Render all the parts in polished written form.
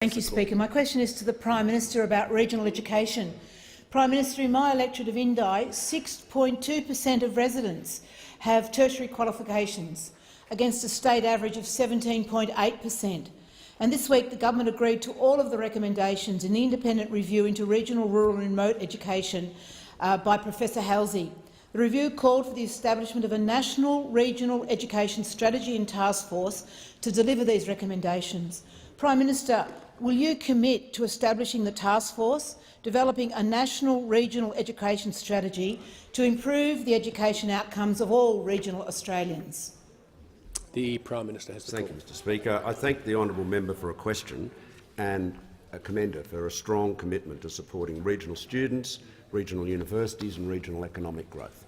Thank you, Speaker. My question is to the Prime Minister about regional education. Prime Minister, in my electorate of Indi, 6.2% of residents have tertiary qualifications, against a state average of 17.8%. And this week the government agreed to all of the recommendations in the independent review into regional, rural and remote education by Professor Halsey. The review called for the establishment of a national regional education strategy and task force to deliver these recommendations. Prime Minister, will you commit to establishing the task force, developing a national regional education strategy to improve the education outcomes of all regional Australians? The Prime Minister has the floor. Thank you, Mr Speaker. I thank the honourable member for a question and commend her for a strong commitment to supporting regional students, regional universities and regional economic growth.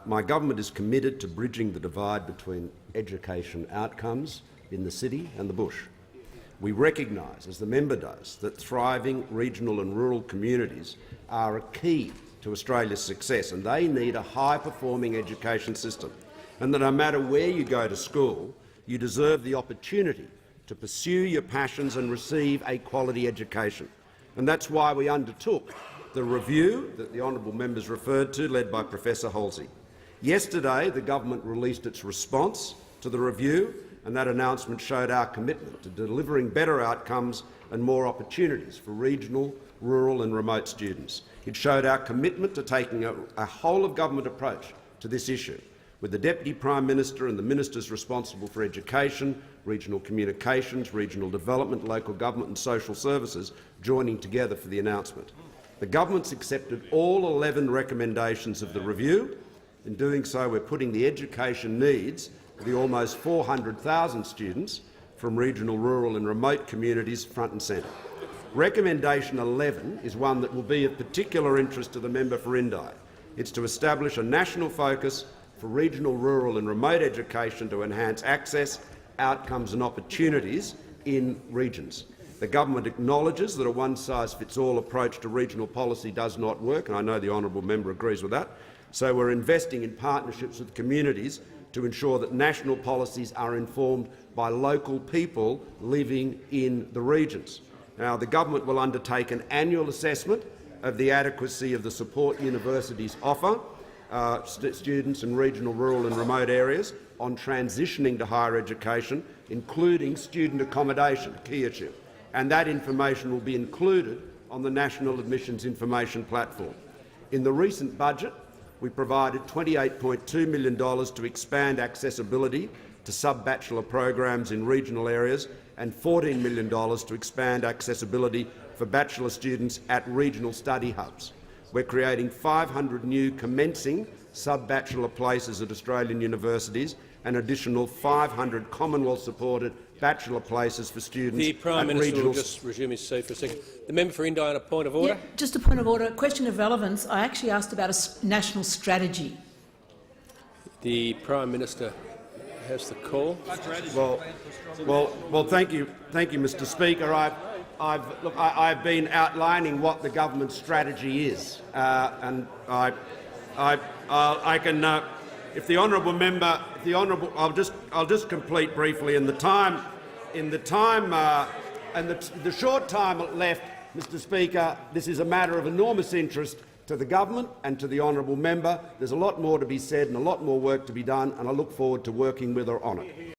My government is committed to bridging the divide between education outcomes in the city and the bush. We recognise, as the member does, that thriving regional and rural communities are a key to Australia's success, and they need a high-performing education system, and that no matter where you go to school, you deserve the opportunity to pursue your passions and receive a quality education. And that's why we undertook the review that the honourable members referred to, led by Professor Halsey. Yesterday, the government released its response to the review, and that announcement showed our commitment to delivering better outcomes and more opportunities for regional, rural and remote students. It showed our commitment to taking a whole-of-government approach to this issue, with the Deputy Prime Minister and the ministers responsible for education, regional communications, regional development, local government and social services joining together for the announcement. The government's accepted all 11 recommendations of the review. In doing so, we're putting the education needs of the almost 400,000 students from regional, rural and remote communities front and centre. Recommendation 11 is one that will be of particular interest to the member for Indi. It's to establish a national focus for regional, rural and remote education to enhance access, outcomes and opportunities in regions. The government acknowledges that a one-size-fits-all approach to regional policy does not work, and I know the honourable member agrees with that. So we're investing in partnerships with communities to ensure that national policies are informed by local people living in the regions. Now, the government will undertake an annual assessment of the adequacy of the support universities offer students in regional, rural and remote areas on transitioning to higher education, including student accommodation, a key issue, and that information will be included on the National Admissions Information Platform. In the recent budget, we provided $28.2 million to expand accessibility to sub-bachelor programs in regional areas and $14 million to expand accessibility for bachelor students at regional study hubs. We're creating 500 new commencing sub-bachelor places at Australian universities and additional 500 Commonwealth-supported bachelor places for students. The Prime Minister will just resume his seat for a second. The member for Indi on a point of order. Yeah, just a point of order. A question of relevance. I actually asked about a national strategy. The Prime Minister has the call. Well, thank you, Mr. Speaker. I've been outlining what the government's strategy is, and I can. If the honourable member, I'll just complete briefly. In the short time left, Mr. Speaker, this is a matter of enormous interest to the government and to the honourable member. There's a lot more to be said and a lot more work to be done, and I look forward to working with her on it.